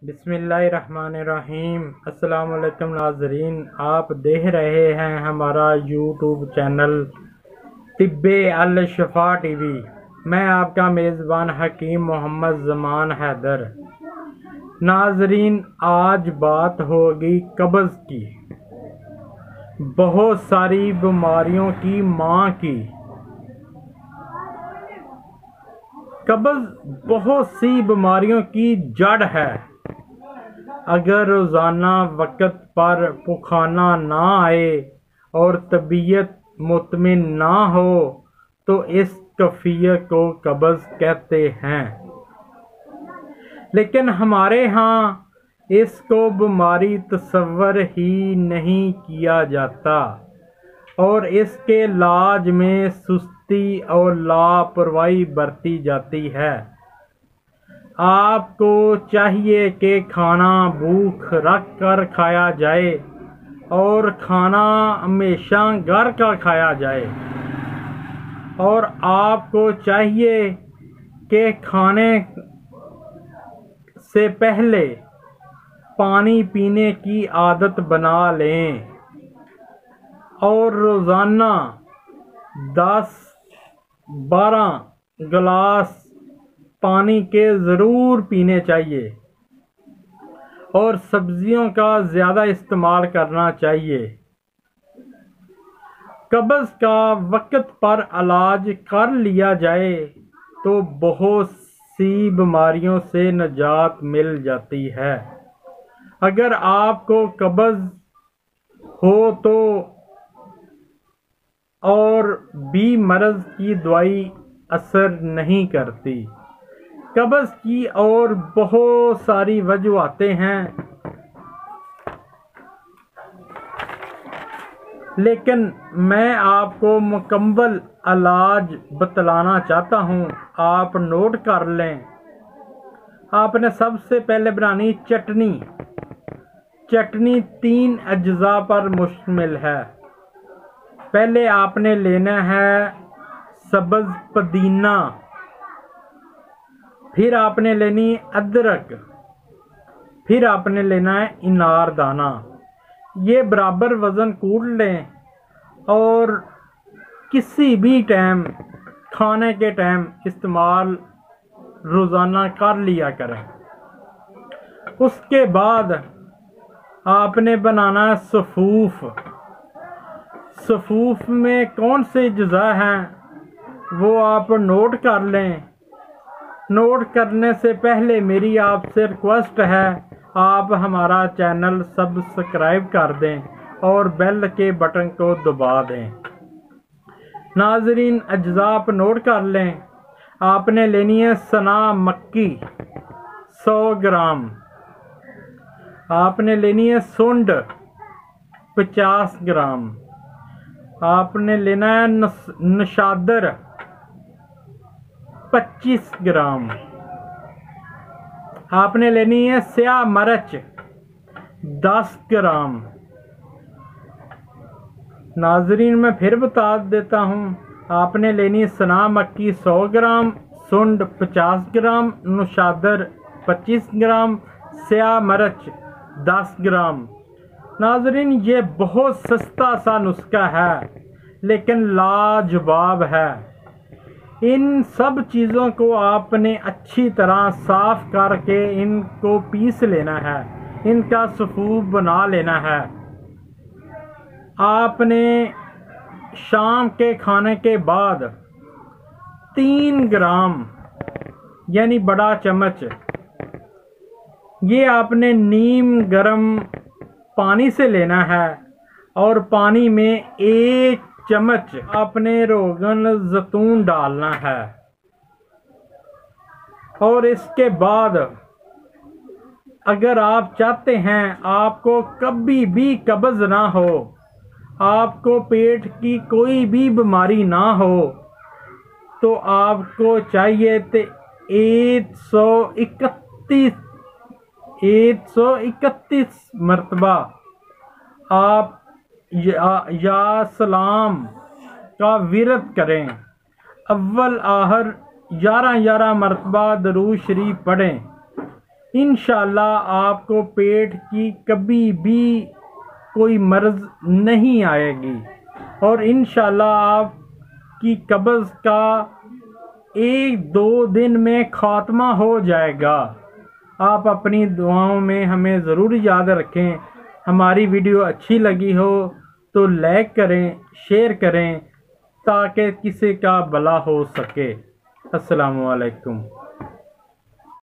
बिस्मिल्लाहिर्रहमानिर्रहीम। अस्सलाम वालेकुम नाज़रीन, आप देख रहे हैं हमारा यूट्यूब चैनल तिब्बे अल शफा टीवी। मैं आपका मेज़बान हकीम मोहम्मद ज़मान हैदर। नाज़रीन, आज बात होगी कब्ज़ की, बहुत सारी बीमारियों की माँ की। कब्ज़ बहुत सी बीमारियों की जड़ है। अगर रोज़ाना वक़्त पर पखाना ना आए और तबीयत मुतमिन ना हो तो इस कैफियत को कब्ज़ कहते हैं। लेकिन हमारे यहाँ इसको बीमारी तस्वर ही नहीं किया जाता और इसके इलाज में सुस्ती और लापरवाही बरती जाती है। आपको चाहिए कि खाना भूख रख कर खाया जाए और खाना हमेशा घर का खाया जाए, और आपको चाहिए कि खाने से पहले पानी पीने की आदत बना लें और रोज़ाना 10-12 गिलास पानी के ज़रूर पीने चाहिए और सब्जियों का ज़्यादा इस्तेमाल करना चाहिए। कब्ज़ का वक़्त पर इलाज कर लिया जाए तो बहुत सी बीमारियों से निजात मिल जाती है। अगर आपको कब्ज़ हो तो और भी मर्ज़ की दवाई असर नहीं करती। कब्ज़ की और बहुत सारी वजूहातें हैं, लेकिन मैं आपको मुकम्मल इलाज बतलाना चाहता हूँ। आप नोट कर लें। आपने सबसे पहले बनानी चटनी। चटनी 3 अज्जा पर मुश्तमिल है। पहले आपने लेना है सब्ज़ पुदीना, फिर आपने लेनी अदरक, फिर आपने लेना है इनार दाना। ये बराबर वज़न कूट लें और किसी भी टाइम खाने के टाइम इस्तेमाल रोज़ाना कर लिया करें। उसके बाद आपने बनाना है सफ़ूफ। सफ़ूफ में कौन से अज्जा हैं वो आप नोट कर लें। नोट करने से पहले मेरी आपसे रिक्वेस्ट है, आप हमारा चैनल सब्सक्राइब कर दें और बेल के बटन को दबा दें। नाज़रीन, अज्जा आप नोट कर लें। आपने लेनी है सना मक्की 100 ग्राम। आपने लेनी है सुंड 50 ग्राम। आपने लेना है नशादर 25 ग्राम। आपने लेनी है स्याह मिर्च 10 ग्राम। नाजरीन, मैं फिर बता देता हूँ। आपने लेनी सना मक्की 100 ग्राम, सुंड 50 ग्राम, नशादर 25 ग्राम, स्याह मिर्च 10 ग्राम। नाजरीन, ये बहुत सस्ता सा नुस्खा है लेकिन लाजवाब है। इन सब चीज़ों को आपने अच्छी तरह साफ करके इनको पीस लेना है, इनका सफ़ूफ बना लेना है। आपने शाम के खाने के बाद 3 ग्राम यानी बड़ा चम्मच ये आपने नीम गर्म पानी से लेना है और पानी में 1 चम्मच आपने रोगन जैतून डालना है। और इसके बाद अगर आप चाहते हैं आपको कभी भी कब्ज़ ना हो, आपको पेट की कोई भी बीमारी ना हो, तो आपको चाहिए तो 131 मरतबा आप या सलाम का विरद करें। अव्वल आहर 11 मरतबा दरूद शरीफ पढ़ें। इंशाल्लाह आपको पेट की कभी भी कोई मर्ज नहीं आएगी और इंशाल्लाह आपकी कब्ज़ का 1-2 दिन में खात्मा हो जाएगा। आप अपनी दुआओं में हमें ज़रूर याद रखें। हमारी वीडियो अच्छी लगी हो तो लाइक करें, शेयर करें ताकि किसी का भला हो सके। अस्सलामु अलैकुम।